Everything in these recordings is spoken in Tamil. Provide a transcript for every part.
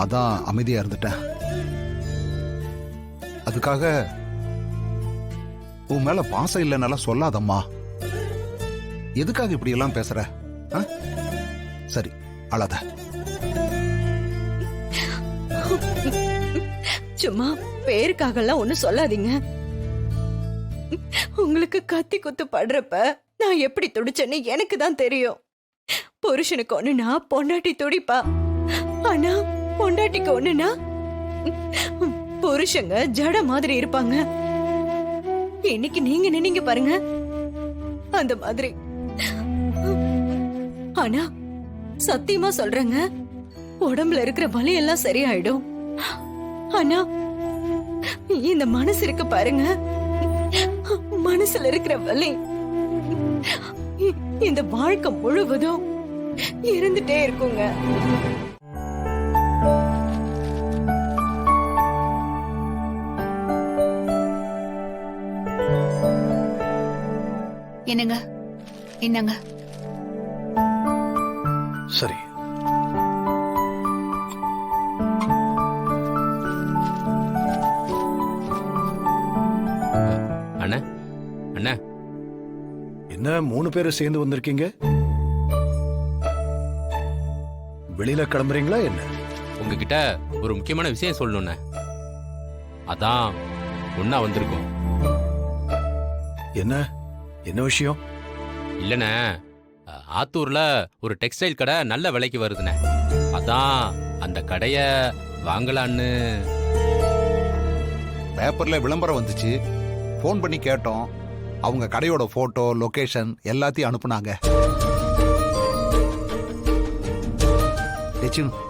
அதான் அமைதியா இருந்துட்டேன். அதுக்காக உன் மேல பாசம் இல்லைன்னால சொல்லாதம்மா. எதுக்காக இப்படி எல்லாம் பேசுற? சரி, அழாத. சும்மா பேருக்காக எல்லாம் ஒண்ணு சொல்லாதீங்க. உங்களுக்கு கத்தி குத்து படுறப்ப நான் எப்படி துடிச்சேன்னு எனக்கு தான் தெரியும். புருஷனுக்கு ஒண்ணுனா பொண்டாட்டி துடிப்பா, ஆனா பொண்டாட்டிக்கு ஒண்ணுனா புருஷங்க ஜட மாதிரி இருப்பாங்க. இன்னைக்கு நீங்க நின்னீங்க பாருங்க, அந்த மாதிரி. ஆனா சத்தியமா சொல்றேங்க, உடம்புல இருக்கிற வலி எல்லாம் சரியாயிடும். ஆனா இந்த மனசு இருக்கு பாருங்க, மனசுல இருக்கிற வலி இந்த வாழ்க்கை முழுவதும் இருந்துட்டே இருக்குங்க. என்னங்க, என்னங்க? சரி. அண்ணா, அண்ணா, என்ன 3 பேரும் சேர்ந்து வந்திருக்கீங்க? வெளியில கிளம்புறீங்களா என்ன? உங்ககிட்ட ஒரு முக்கியமான விஷயம் சொல்லணும்ண்ணே. அதான் ஒன்னா வந்திருக்கோம். என்ன என்ன விஷயம்? இல்லண்ணே, ஆத்தூர்ல ஒரு டெக்ஸ்டைல் கடை நல்ல விலைக்கு வருதுண்ணே. அதான் அந்த கடைய வாங்கலான்னு. பேப்பர்ல விளம்பரம் வந்துச்சு, ஃபோன் பண்ணி கேட்டோம். அவங்க கடையோட போட்டோ, லொகேஷன் எல்லாத்தையும் அனுப்புனாங்க.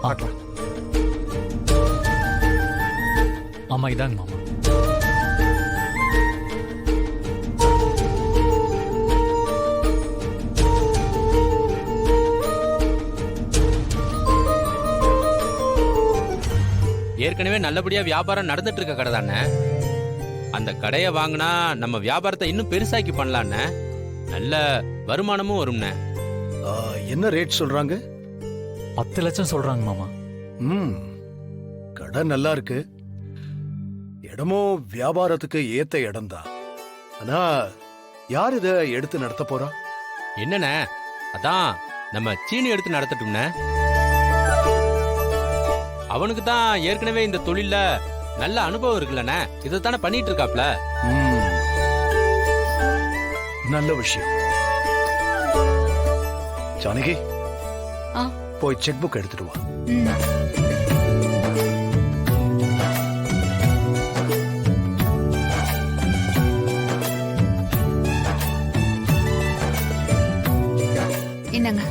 பார்க்கலாம். மாமா இதாங்க மாமா. ஏற்கனவே நல்லபடியா வியாபாரம் நடந்துட்டு இருக்க கடை தானே. அந்த கடையை வாங்கினா நம்ம வியாபாரத்தை இன்னும் பெருசாக்கி பண்ணலான்னு. நல்ல வருமானமும் வரும்ண்ணே. என்ன ரேட் சொல்றாங்க? 10 லட்சம் சொல்றாங்க மாமா. கடை நல்லா இருக்கு, இடமும் வியாபாரத்துக்கு ஏத்த இடம் தான். ஆனா யார் இத எடுத்து நடத்த போறா? என்னண்ணே, அதான் நம்ம சீனி எடுத்து நடத்தட்டும்ண்ணே. அவனுக்கு தான் ஏற்கனவே இந்த தொழில நல்ல அனுபவம் இருக்குல்லண்ணே. இதைத்தானே பண்ணிட்டு இருக்காப்ல. நல்ல விஷயம். ஜானகி, போய் செக் புக் எடுத்துட்டு வா. என்னங்க?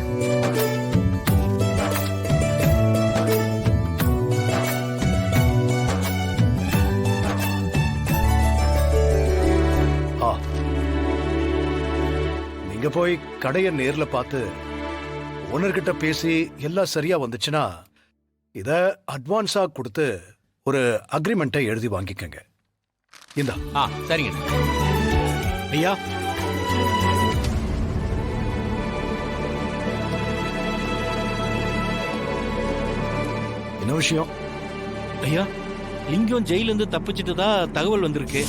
நீங்க போய் கடைய நேர்ல பார்த்து ஓனர்கிட்ட பேசி எல்லாம் சரியா வந்துச்சுன்னா இத அட்வான்ஸா கொடுத்து ஒரு அக்ரிமெண்ட்டை எழுதி வாங்கிக்கங்க. இந்தா. சரிங்க ஐயா. என்ன விஷயம்? ஐயா, லிங்கம் ஜெயில இருந்து தப்பிச்சிட்டு தான் தகவல் வந்திருக்கு.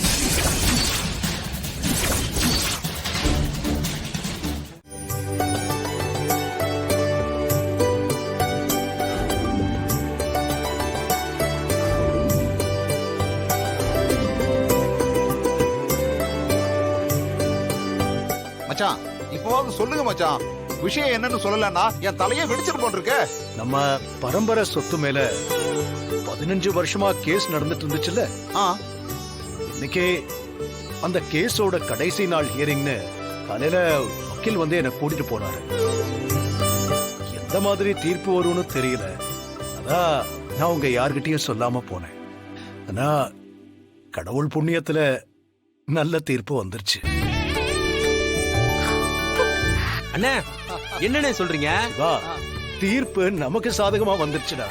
மச்சான், இப்போவாவது சொல்லுங்க மச்சான், விஷயம் என்னன்னு சொல்லலன்னா என் தலையே வெடிச்சிட்டு போட்டிருக்க. நம்ம பரம்பரை சொத்து மேல 15 வருஷமா கேஸ் நடந்துட்டு இருந்துச்சுல்ல. இன்னைக்கு அந்த கேஸோட கடைசி நாள் ஹியரிங்னு காலையில வக்கீல் வந்து என்ன கூட்டிட்டு போனாரு. எந்த மாதிரி தீர்ப்பு வரும்னு தெரியல. அதான் நான் உங்க யார்கிட்டயும் சொல்லாம போனேன். ஆனா கடவுள் புண்ணியத்துல நல்ல தீர்ப்பு வந்துருச்சு. அண்ணே, என்னண்ணே சொல்றீங்க? தீர்ப்பு நமக்கு சாதகமா வந்துருச்சுடா.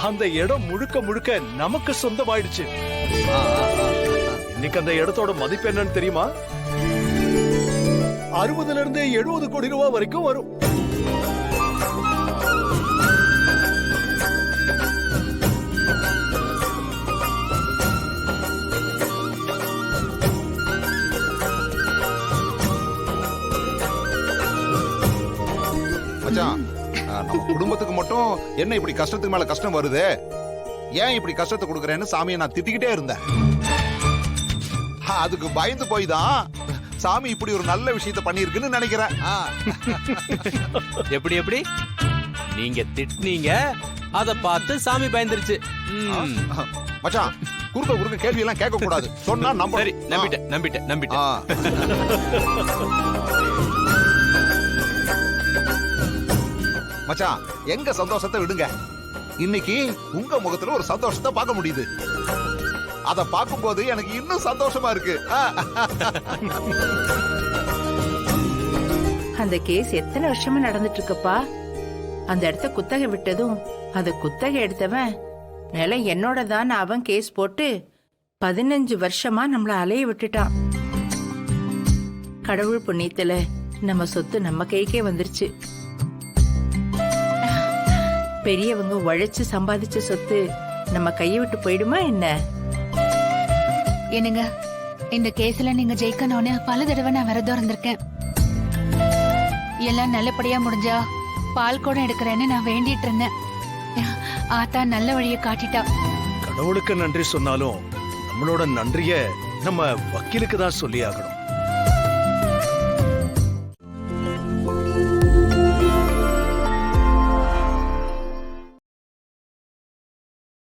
அந்த இடம் முழுக்க முழுக்க நமக்கு சொந்தமாயிடுச்சு. இன்னைக்கு அந்த இடத்தோட மதிப்பு என்னன்னு தெரியுமா? 60 இருந்து 70 கோடி ரூபாய் வரைக்கும் வரும். மச்சான், நம்ம குடும்பத்துக்கு மட்டும் என்ன இப்படி கஷ்டத்துக்கு மேல கஷ்டம் வருது? ஏன் இப்படி கஷ்டத்தை கொடுக்கறேன்னு சாமியை நான் திட்டிக்கிட்டே இருந்தேன். அதுக்கு பயந்து போய் தான் சாமி இப்படி ஒரு நல்ல விஷயத்த பண்ணிருக்குன்னு நினைக்கிறேன். எப்படி எப்படி நீங்க திட்டினீங்க, அத பார்த்து சாமி பயந்துருச்சு. மச்சான், குறுக்க கேள்வி எல்லாம் கேட்க கூடாது. சொன்னா நம்ப. சரி, நம்பிட்டேன். மச்சான், எங்க சந்தோஷத்தை விடுங்க. இன்னைக்கு உங்க முகத்துல ஒரு சந்தோஷத்தை பார்க்க முடியுது. அத பார்க்கும்போது எனக்கு இன்னும் சந்தோஷமா இருக்கு. அந்த கேஸ் எத்தனை வருஷமா நடந்துட்டு இருக்குப்பா. அந்த இடத்த குத்தகை விட்டதும் அந்த குத்தகை எடுத்தவன் நிலம் என்னோட தான் அவன் கேஸ் போட்டு 15 வருஷமா நம்மள அலைய விட்டுட்டான். கடவுள் புண்ணியத்துல நம்ம சொத்து நம்ம கைக்கே வந்துருச்சு. பெரியவங்க உழைச்சு சம்பாதிச்ச சொத்து நம்ம கையை விட்டு போயிடுமா என்ன? என்னங்க, இந்த கேஸ்ல நீங்க ஜெயிக்கணும்னு பல தடவை நான் விரதம் இருந்திருக்கேன். எல்லாம் நல்லபடியா முடிஞ்சா பால் கூட எடுக்கிறேன்னு நான் வேண்டிட்டு இருந்தேன். ஆத்தா நல்ல வழியை காட்டிட்டா. கடவுளுக்கு நன்றி சொன்னாலும் நம்மளோட நன்றிய நம்ம வக்கீலுக்கு தான் சொல்லி ஆகணும்.